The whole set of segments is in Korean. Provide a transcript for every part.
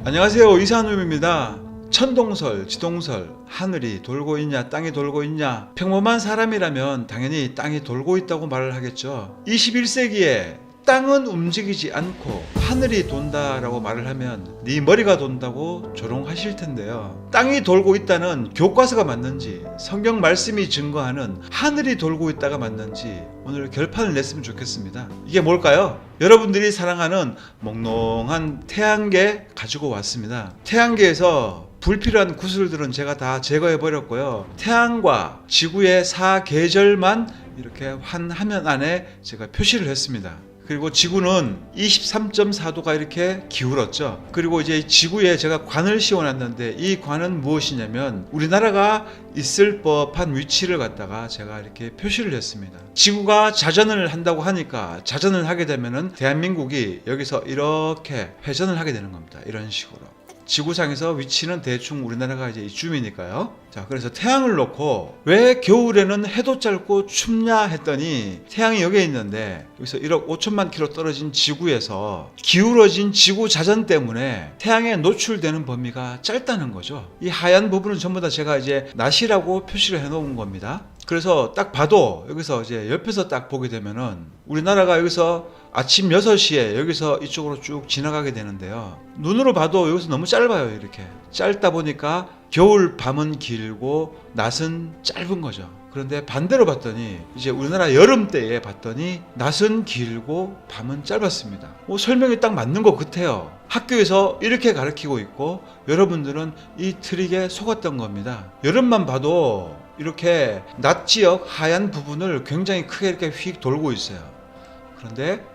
안녕하세요, 이산우입니다. 천동설, 지동설, 하늘이 돌고 있냐 땅이 돌고 있냐, 평범한 사람이라면 당연히 땅이 돌고 있다고 말을 하겠죠. 21세기에 땅은 움직이지 않고 하늘이 돈다라고 말을 하면 네 머리가 돈다고 조롱하실 텐데요. 땅이 돌고 있다는 교과서가 맞는지, 성경 말씀이 증거하는 하늘이 돌고 있다가 맞는지 오늘 결판을 냈으면 좋겠습니다. 이게 뭘까요? 여러분들이 사랑하는 몽롱한 태양계 가지고 왔습니다. 태양계에서 불필요한 구슬들은 제가 다 제거해 버렸고요. 태양과 지구의 4계절만 이렇게 한 화면 안에 제가 표시를 했습니다. 그리고 지구는 23.4도가 이렇게 기울었죠. 그리고 이제 지구에 제가 관을 씌워놨는데, 이 관은 무엇이냐면 우리나라가 있을 법한 위치를 갖다가 제가 이렇게 표시를 했습니다. 지구가 자전을 한다고 하니까, 자전을 하게 되면은 대한민국이 여기서 이렇게 회전을 하게 되는 겁니다. 이런 식으로. 지구상에서 위치는 대충 우리나라가 이제 이쯤이니까요. 자, 그래서 태양을 놓고 왜 겨울에는 해도 짧고 춥냐 했더니, 태양이 여기에 있는데 여기서 1억 5천만 킬로 떨어진 지구에서 기울어진 지구 자전 때문에 태양에 노출되는 범위가 짧다는 거죠. 이 하얀 부분은 전부 다 제가 이제 낮이라고 표시를 해 놓은 겁니다. 그래서 딱 봐도 여기서 이제 옆에서 딱 보게 되면은 우리나라가 여기서 아침 6시에 여기서 이쪽으로 쭉 지나가게 되는데요. 눈으로 봐도 여기서 너무 짧아요. 이렇게 짧다 보니까 겨울 밤은 길고 낮은 짧은 거죠. 그런데 반대로 봤더니 이제 우리나라 여름 때에 봤더니 낮은 길고 밤은 짧았습니다. 설명이 딱 맞는 것 같아요. 학교에서 이렇게 가르치고 있고 여러분들은 이 트릭에 속았던 겁니다. 여름만 봐도 이렇게 낮 지역 하얀 부분을 굉장히 크게 이렇게 휙 돌고 있어요. 그런데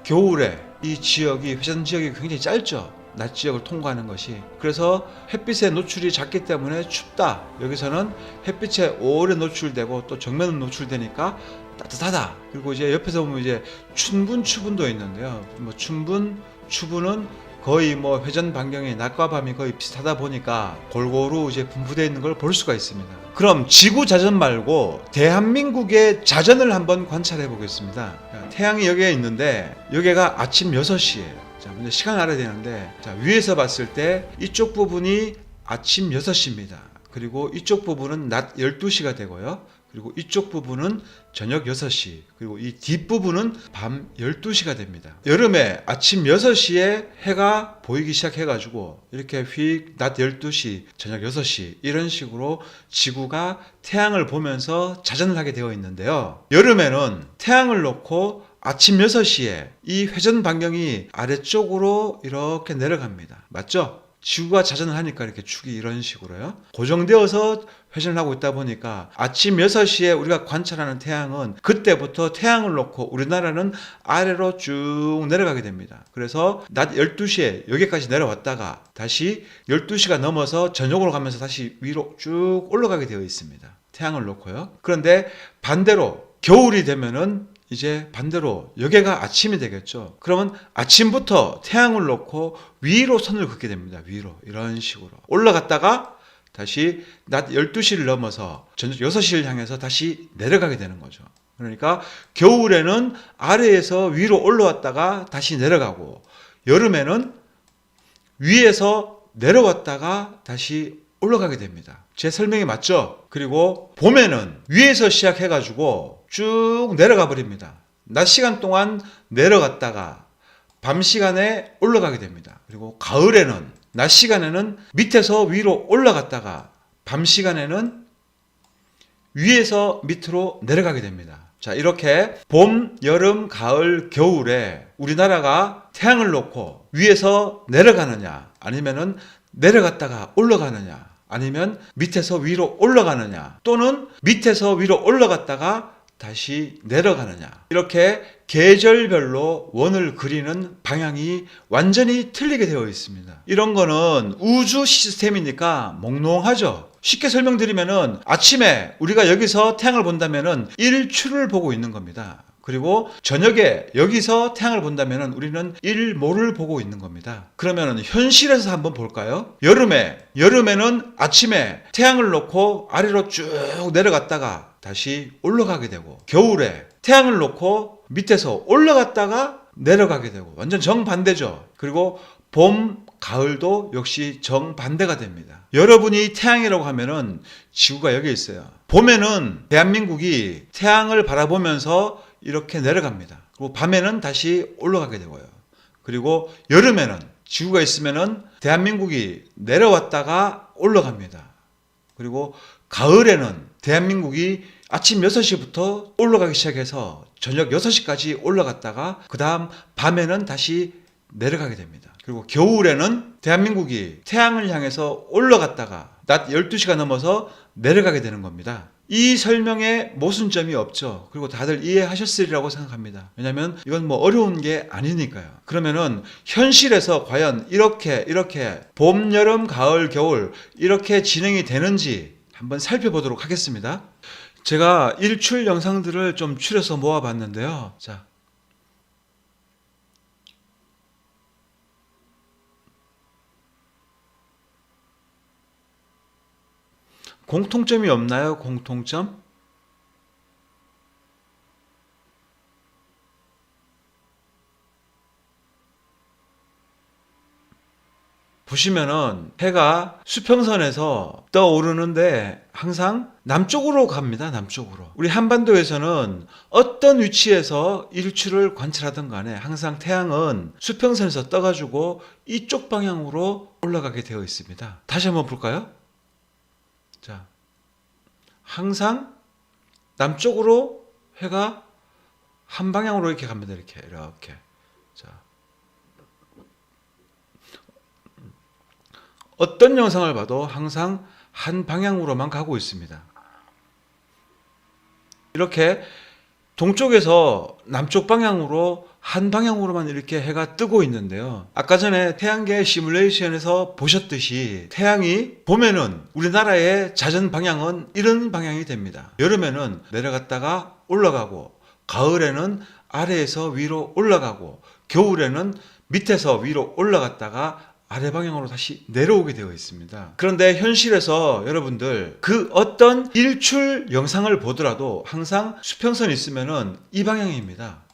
겨울에 이 지역이, 회전 지역이 굉장히 짧죠. 낮 지역을 통과하는 것이. 그래서 햇빛의 노출이 작기 때문에 춥다. 여기서는 햇빛에 오래 노출되고 또 정면으로 노출되니까 따뜻하다. 그리고 이제 옆에서 보면 이제 춘분, 추분도 있는데요. 춘분, 추분은 거의 회전 반경이 낮과 밤이 거의 비슷하다 보니까 골고루 이제 분포되어 있는 걸 볼 수가 있습니다. 그럼 지구 자전 말고 대한민국의 자전을 한번 관찰해 보겠습니다. 태양이 여기에 있는데 여기가 아침 6시예요. 자, 먼저 시간 알아야 되는데, 자, 위에서 봤을 때 이쪽 부분이 아침 6시입니다. 그리고 이쪽 부분은 낮 12시가 되고요. 그리고 이쪽 부분은 저녁 6시, 그리고 이 뒷부분은 밤 12시가 됩니다. 여름에 아침 6시에 해가 보이기 시작해가지고 이렇게 휙 낮 12시, 저녁 6시 이런 식으로 지구가 태양을 보면서 자전을 하게 되어 있는데요. 여름에는 태양을 놓고 아침 6시에 이 회전 반경이 아래쪽으로 이렇게 내려갑니다. 맞죠? 지구가 자전을 하니까 이렇게 축이 이런 식으로요. 고정되어서 회전을 하고 있다 보니까 아침 6시에 우리가 관찰하는 태양은 그때부터 태양을 놓고 우리나라는 아래로 쭉 내려가게 됩니다. 그래서 낮 12시에 여기까지 내려왔다가 다시 12시가 넘어서 저녁으로 가면서 다시 위로 쭉 올라가게 되어 있습니다. 태양을 놓고요. 그런데 반대로 겨울이 되면은 이제 반대로 여기가 아침이 되겠죠. 그러면 아침부터 태양을 놓고 위로 선을 긋게 됩니다. 위로 이런 식으로 올라갔다가 다시 낮 12시를 넘어서 저녁 6시를 향해서 다시 내려가게 되는 거죠. 그러니까 겨울에는 아래에서 위로 올라왔다가 다시 내려가고, 여름에는 위에서 내려왔다가 다시 올라가게 됩니다. 제 설명이 맞죠? 그리고 봄에는 위에서 시작해가지고 쭉 내려가 버립니다. 낮 시간 동안 내려갔다가 밤 시간에 올라가게 됩니다. 그리고 가을에는 낮 시간에는 밑에서 위로 올라갔다가 밤 시간에는 위에서 밑으로 내려가게 됩니다. 자, 이렇게 봄, 여름, 가을, 겨울에 우리나라가 태양을 놓고 위에서 내려가느냐, 아니면은 내려갔다가 올라가느냐, 아니면 밑에서 위로 올라가느냐, 또는 밑에서 위로 올라갔다가 다시 내려가느냐, 이렇게 계절별로 원을 그리는 방향이 완전히 틀리게 되어 있습니다. 이런 거는 우주 시스템이니까 몽롱하죠. 쉽게 설명드리면은 아침에 우리가 여기서 태양을 본다면은 일출을 보고 있는 겁니다. 그리고 저녁에 여기서 태양을 본다면 우리는 일모를 보고 있는 겁니다. 그러면 현실에서 한번 볼까요? 여름에는 아침에 태양을 놓고 아래로 쭉 내려갔다가 다시 올라가게 되고, 겨울에 태양을 놓고 밑에서 올라갔다가 내려가게 되고, 완전 정반대죠. 그리고 봄, 가을도 역시 정반대가 됩니다. 여러분이 태양이라고 하면은 지구가 여기 있어요. 봄에는 대한민국이 태양을 바라보면서 이렇게 내려갑니다. 그리고 밤에는 다시 올라가게 되고요. 그리고 여름에는 지구가 있으면은 대한민국이 내려왔다가 올라갑니다. 그리고 가을에는 대한민국이 아침 6시부터 올라가기 시작해서 저녁 6시까지 올라갔다가 그 다음 밤에는 다시 내려가게 됩니다. 그리고 겨울에는 대한민국이 태양을 향해서 올라갔다가 낮 12시가 넘어서 내려가게 되는 겁니다. 이 설명에 모순점이 없죠. 그리고 다들 이해하셨으리라고 생각합니다. 왜냐하면 이건 뭐 어려운 게 아니니까요. 그러면은 현실에서 과연 이렇게 봄, 여름, 가을, 겨울 이렇게 진행이 되는지 한번 살펴보도록 하겠습니다. 제가 일출 영상들을 좀 추려서 모아봤는데요. 자, 공통점이 없나요? 공통점? 보시면은 해가 수평선에서 떠오르는데 항상 남쪽으로 갑니다. 남쪽으로. 우리 한반도에서는 어떤 위치에서 일출을 관찰하든 간에 항상 태양은 수평선에서 떠가지고 이쪽 방향으로 올라가게 되어 있습니다. 다시 한번 볼까요? 자, 항상 남쪽으로 해가 한 방향으로 이렇게 갑니다. 이렇게. 자, 어떤 영상을 봐도 항상 한 방향으로만 가고 있습니다. 이렇게 동쪽에서 남쪽 방향으로 한 방향으로만 이렇게 해가 뜨고 있는데요. 아까 전에 태양계 시뮬레이션에서 보셨듯이 태양이 봄에는 우리나라의 자전 방향은 이런 방향이 됩니다. 여름에는 내려갔다가 올라가고, 가을에는 아래에서 위로 올라가고, 겨울에는 밑에서 위로 올라갔다가 아래 방향으로 다시 내려오게 되어 있습니다. 그런데 현실에서 여러분들 그 어떤 일출 영상을 보더라도 항상 수평선이 있으면은 이 방향입니다.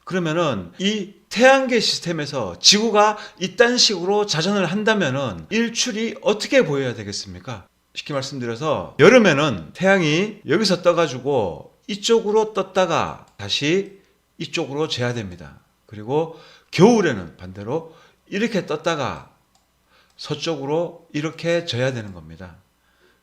그러면은 이 태양계 시스템에서 지구가 이딴 식으로 자전을 한다면은 일출이 어떻게 보여야 되겠습니까? 쉽게 말씀드려서 여름에는 태양이 여기서 떠가지고 이쪽으로 떴다가 다시 이쪽으로 재야 됩니다. 그리고 겨울에는 반대로 이렇게 떴다가 서쪽으로 이렇게 져야 되는 겁니다.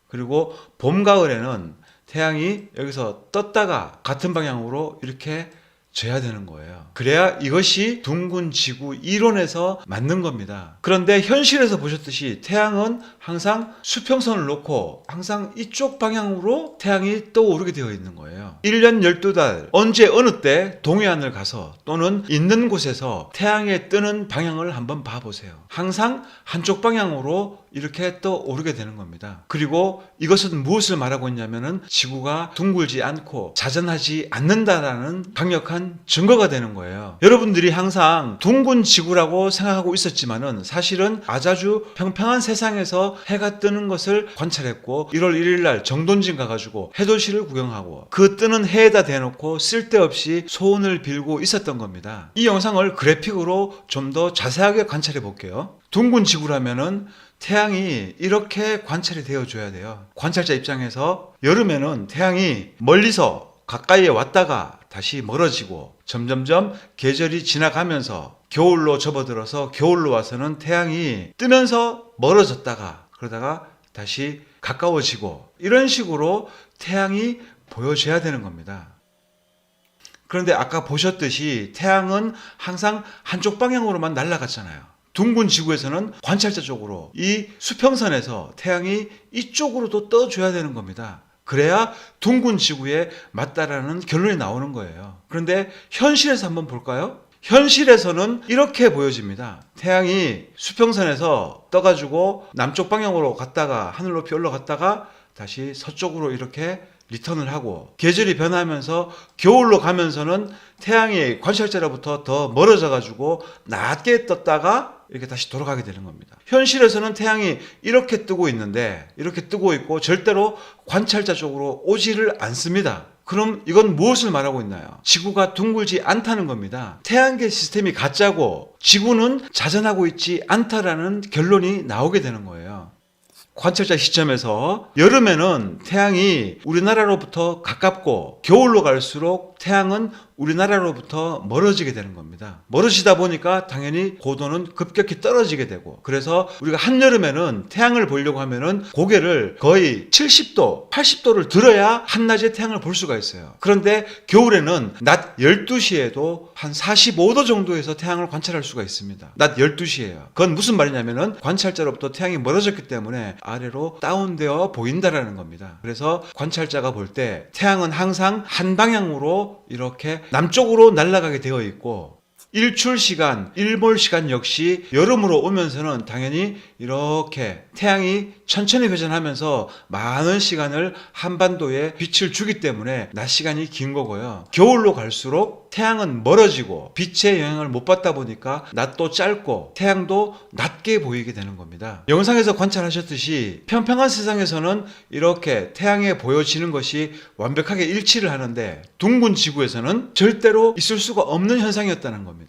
그리고 봄, 가을에는 태양이 여기서 떴다가 같은 방향으로 이렇게 져야 되는 거예요. 그래야 이것이 둥근 지구 이론에서 맞는 겁니다. 그런데 현실에서 보셨듯이 태양은 항상 수평선을 놓고 항상 이쪽 방향으로 태양이 떠오르게 되어 있는 거예요. 1년 12달 언제 어느 때 동해안을 가서 또는 있는 곳에서 태양이 뜨는 방향을 한번 봐보세요. 항상 한쪽 방향으로 이렇게 떠오르게 되는 겁니다. 그리고 이것은 무엇을 말하고 있냐면은 지구가 둥글지 않고 자전하지 않는다라는 강력한 증거가 되는 거예요. 여러분들이 항상 둥근 지구라고 생각하고 있었지만은 사실은 아주 평평한 세상에서 해가 뜨는 것을 관찰했고 1월 1일 날 정돈진 가가지고 해돋이를 구경하고 그 뜨는 해에다 대놓고 쓸데없이 소원을 빌고 있었던 겁니다. 이 영상을 그래픽으로 좀 더 자세하게 관찰해 볼게요. 둥근 지구라면은 태양이 이렇게 관찰이 되어줘야 돼요. 관찰자 입장에서 여름에는 태양이 멀리서 가까이에 왔다가 다시 멀어지고 점점점 계절이 지나가면서 겨울로 접어들어서 겨울로 와서는 태양이 뜨면서 멀어졌다가 그러다가 다시 가까워지고 이런 식으로 태양이 보여줘야 되는 겁니다. 그런데 아까 보셨듯이 태양은 항상 한쪽 방향으로만 날아갔잖아요. 둥근 지구에서는 관찰자 쪽으로 이 수평선에서 태양이 이쪽으로도 떠줘야 되는 겁니다. 그래야 둥근 지구에 맞다라는 결론이 나오는 거예요. 그런데 현실에서 한번 볼까요? 현실에서는 이렇게 보여집니다. 태양이 수평선에서 떠가지고 남쪽 방향으로 갔다가 하늘 높이 올라갔다가 다시 서쪽으로 이렇게 리턴을 하고 계절이 변하면서 겨울로 가면서는 태양이 관찰자로부터 더 멀어져 가지고 낮게 떴다가 이렇게 다시 돌아가게 되는 겁니다. 현실에서는 태양이 이렇게 뜨고 있는데 이렇게 뜨고 있고 절대로 관찰자 쪽으로 오지를 않습니다. 그럼 이건 무엇을 말하고 있나요? 지구가 둥글지 않다는 겁니다. 태양계 시스템이 가짜고 지구는 자전하고 있지 않다라는 결론이 나오게 되는 거예요. 관찰자 시점에서 여름에는 태양이 우리나라로부터 가깝고 겨울로 갈수록 태양은 우리나라로부터 멀어지게 되는 겁니다. 멀어지다 보니까 당연히 고도는 급격히 떨어지게 되고, 그래서 우리가 한여름에는 태양을 보려고 하면은 고개를 거의 70도, 80도를 들어야 한낮에 태양을 볼 수가 있어요. 그런데 겨울에는 낮 12시에도 한 45도 정도에서 태양을 관찰할 수가 있습니다. 낮 12시에요. 그건 무슨 말이냐면은 관찰자로부터 태양이 멀어졌기 때문에 아래로 다운되어 보인다라는 겁니다. 그래서 관찰자가 볼 때 태양은 항상 한 방향으로 이렇게 남쪽으로 날아가게 되어 있고, 일출 시간, 일몰 시간 역시 여름으로 오면서는 당연히 이렇게 태양이 천천히 회전하면서 많은 시간을 한반도에 빛을 주기 때문에 낮 시간이 긴 거고요. 겨울로 갈수록 태양은 멀어지고 빛의 영향을 못 받다 보니까 낮도 짧고 태양도 낮게 보이게 되는 겁니다. 영상에서 관찰하셨듯이 평평한 세상에서는 이렇게 태양에 보여지는 것이 완벽하게 일치를 하는데, 둥근 지구에서는 절대로 있을 수가 없는 현상이었다는 겁니다.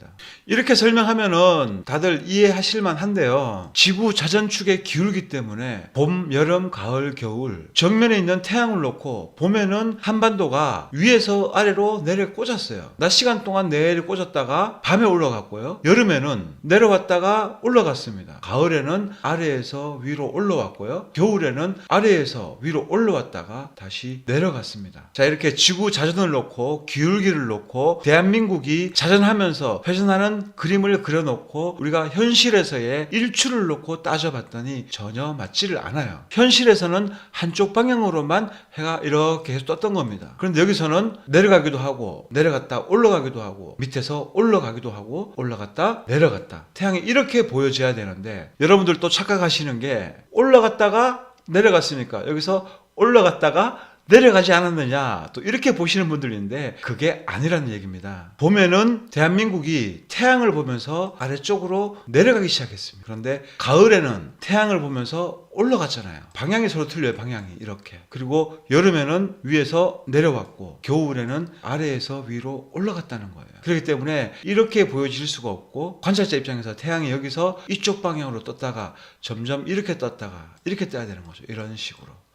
이렇게 설명하면은 다들 이해하실만 한데요. 지구 자전축의 기울기 때문에 봄, 여름, 가을, 겨울 정면에 있는 태양을 놓고 봄에는 한반도가 위에서 아래로 내려 꽂았어요. 낮 시간 동안 내려 꽂았다가 밤에 올라갔고요. 여름에는 내려왔다가 올라갔습니다. 가을에는 아래에서 위로 올라왔고요. 겨울에는 아래에서 위로 올라왔다가 다시 내려갔습니다. 자, 이렇게 지구 자전을 놓고 기울기를 놓고 대한민국이 자전하면서 회전하는 그림을 그려놓고 우리가 현실에서의 일출을 놓고 따져봤더니 전혀 맞지를 않아요. 현실에서는 한쪽 방향으로만 해가 이렇게 해서 떴던 겁니다. 그런데 여기서는 내려가기도 하고 내려갔다 올라가기도 하고 밑에서 올라가기도 하고 올라갔다 내려갔다, 태양이 이렇게 보여져야 되는데, 여러분들 또 착각하시는 게 올라갔다가 내려갔으니까 여기서 올라갔다가 내려가지 않았느냐, 또 이렇게 보시는 분들이 있는데 그게 아니라는 얘기입니다. 봄에는 대한민국이 태양을 보면서 아래쪽으로 내려가기 시작했습니다. 그런데 가을에는 태양을 보면서 올라갔잖아요. 방향이 서로 틀려요. 방향이 이렇게. 그리고 여름에는 위에서 내려왔고 겨울에는 아래에서 위로 올라갔다는 거예요. 그렇기 때문에 이렇게 보여질 수가 없고, 관찰자 입장에서 태양이 여기서 이쪽 방향으로 떴다가 점점 이렇게 떴다가 이렇게 떠야 되는 거죠.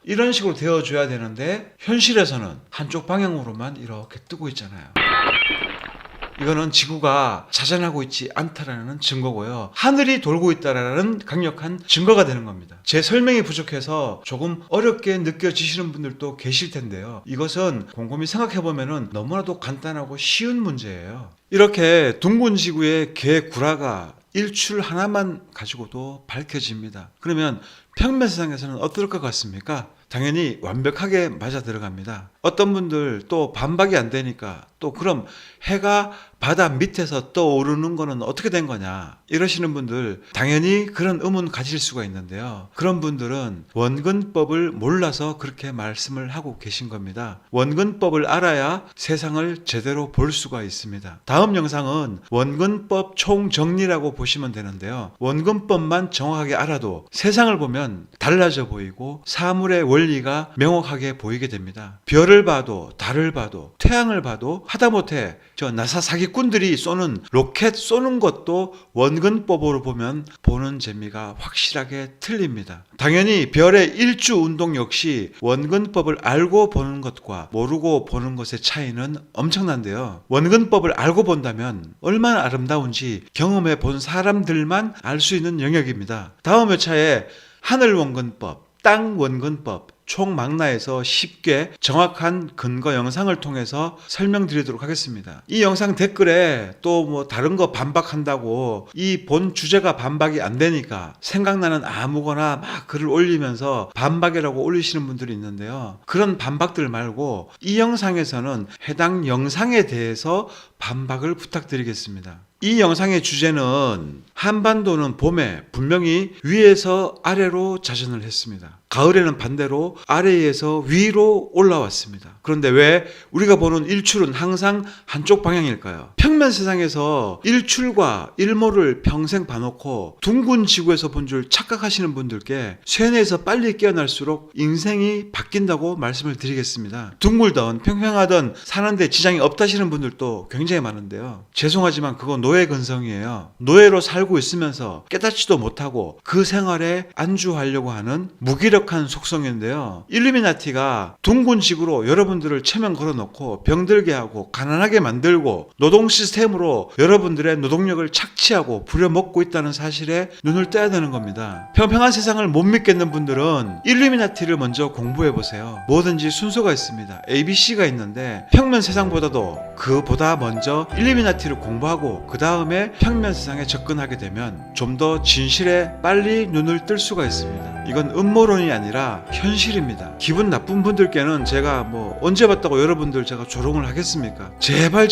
이런 식으로 되어줘야 되는데 현실에서는 한쪽 방향으로만 이렇게 뜨고 있잖아요. 이거는 지구가 자전하고 있지 않다라는 증거고요. 하늘이 돌고 있다라는 강력한 증거가 되는 겁니다. 제 설명이 부족해서 조금 어렵게 느껴지시는 분들도 계실 텐데요. 이것은 곰곰이 생각해보면 너무나도 간단하고 쉬운 문제예요. 이렇게 둥근 지구의 개구라가 일출 하나만 가지고도 밝혀집니다. 그러면 평면 세상에서는 어떨 것 같습니까? 당연히 완벽하게 맞아 들어갑니다. 어떤 분들 또 반박이 안 되니까 또 그럼 해가 바다 밑에서 떠오르는 거는 어떻게 된 거냐 이러시는 분들 당연히 그런 의문 가질 수가 있는데요. 그런 분들은 원근법을 몰라서 그렇게 말씀을 하고 계신 겁니다. 원근법을 알아야 세상을 제대로 볼 수가 있습니다. 다음 영상은 원근법 총정리라고 보시면 되는데요. 원근법만 정확하게 알아도 세상을 보면 달라져 보이고 사물의 원리가 명확하게 보이게 됩니다. 별을 봐도 달을 봐도 태양을 봐도 하다못해 저 나사 사기꾼들이 쏘는 로켓 쏘는 것도 원근법으로 보면 보는 재미가 확실하게 틀립니다. 당연히 별의 일주 운동 역시 원근법을 알고 보는 것과 모르고 보는 것의 차이는 엄청난데요. 원근법을 알고 본다면 얼마나 아름다운지 경험해 본 사람들만 알 수 있는 영역입니다. 다음 회차에 하늘 원근법, 땅 원근법, 총망라에서 쉽게 정확한 근거 영상을 통해서 설명드리도록 하겠습니다. 이 영상 댓글에 또 뭐 다른 거 반박한다고 이 본 주제가 반박이 안 되니까 생각나는 아무거나 막 글을 올리면서 반박이라고 올리시는 분들이 있는데요. 그런 반박들 말고 이 영상에서는 해당 영상에 대해서 반박을 부탁드리겠습니다. 이 영상의 주제는 한반도는 봄에 분명히 위에서 아래로 자전을 했습니다. 가을에는 반대로 아래에서 위로 올라왔습니다. 그런데 왜 우리가 보는 일출은 항상 한쪽 방향일까요? 평면 세상에서 일출과 일몰을 평생 봐놓고 둥근 지구에서 본 줄 착각하시는 분들께 쇠뇌에서 빨리 깨어날수록 인생이 바뀐다고 말씀을 드리겠습니다. 둥글던 평평하던 사는데 지장이 없다시는 분들도 굉장히 많은데요. 죄송하지만 그건 노예 근성이에요. 노예로 살고 있으면서 깨닫지도 못하고 그 생활에 안주하려고 하는 무기력한 속성인데요. 일루미나티가 둥근 지구로 여러분들을 체면 걸어놓고 병들게 하고 가난하게 만들고 노동 시스템으로 여러분들의 노동력을 착취하고 부려먹고 있다는 사실에 눈을 떼야 되는 겁니다. 평평한 세상을 못 믿겠는 분들은 일루미나티를 먼저 공부해보세요. 뭐든지 순서가 있습니다. ABC가 있는데 평면 세상보다도 그보다 먼저 일루미나티를 공부하고 그 다음에 평면 세상에 접근하게 되면 좀 더 진실에 빨리 눈을 뜰 수가 있습니다. 이건 음모론이 아니라 현실입니다. 기분 나쁜 분들께는 제가 언제 봤다고 여러분들 제가 조롱을 하겠습니까? 제발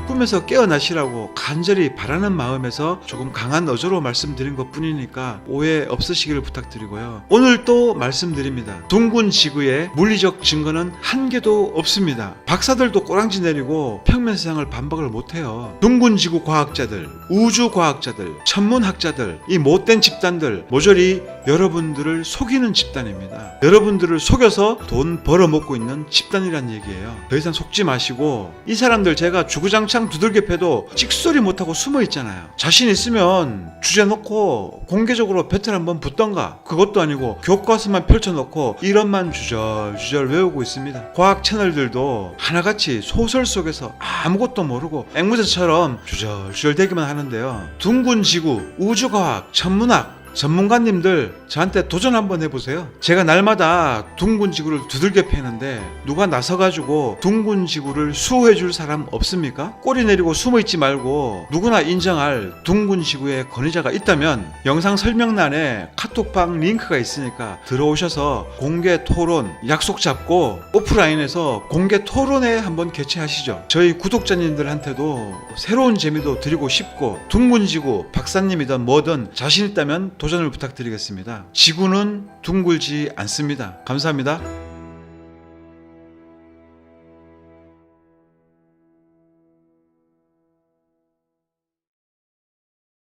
꿈에서 깨어나시라고 간절히 바라는 마음에서 조금 강한 어조로 말씀드린 것 뿐이니까 오해 없으시기를 부탁드리고요. 오늘 또 말씀드립니다. 둥근 지구의 물리적 증거는 한 개도 없습니다. 박사들도 꼬랑지 내리고 평면 세상을 반박을 못해요. 둥근 지구 과학자들, 우주 과학자들, 천문학자들, 이 못된 집단들 모조리 여러분들을 속이는 집단입니다. 여러분들을 속여서 돈 벌어먹고 있는 집단이란 얘기예요. 더 이상 속지 마시고, 이 사람들 제가 주구장창 두들겨 패도 찍소리 못하고 숨어 있잖아요. 자신 있으면 주제 놓고 공개적으로 배틀 한번 붙던가, 그것도 아니고 교과서만 펼쳐놓고 이론만 주절주절 외우고 있습니다. 과학 채널들도 하나같이 소설 속에서 아무것도 모르고 앵무새처럼 주절주절 대기만 하는데요. 둥근 지구, 우주과학, 천문학 전문가님들 저한테 도전 한번 해보세요. 제가 날마다 둥근 지구를 두들겨 패는데 누가 나서가지고 둥근 지구를 수호해줄 사람 없습니까? 꼬리 내리고 숨어있지 말고 누구나 인정할 둥근 지구의 권위자가 있다면 영상 설명란에 카톡방 링크가 있으니까 들어오셔서 공개 토론 약속 잡고 오프라인에서 공개 토론회 한번 개최하시죠. 저희 구독자님들한테도 새로운 재미도 드리고 싶고, 둥근 지구 박사님이든 뭐든 자신 있다면 도전을 부탁드리겠습니다. 지구는 둥글지 않습니다. 감사합니다.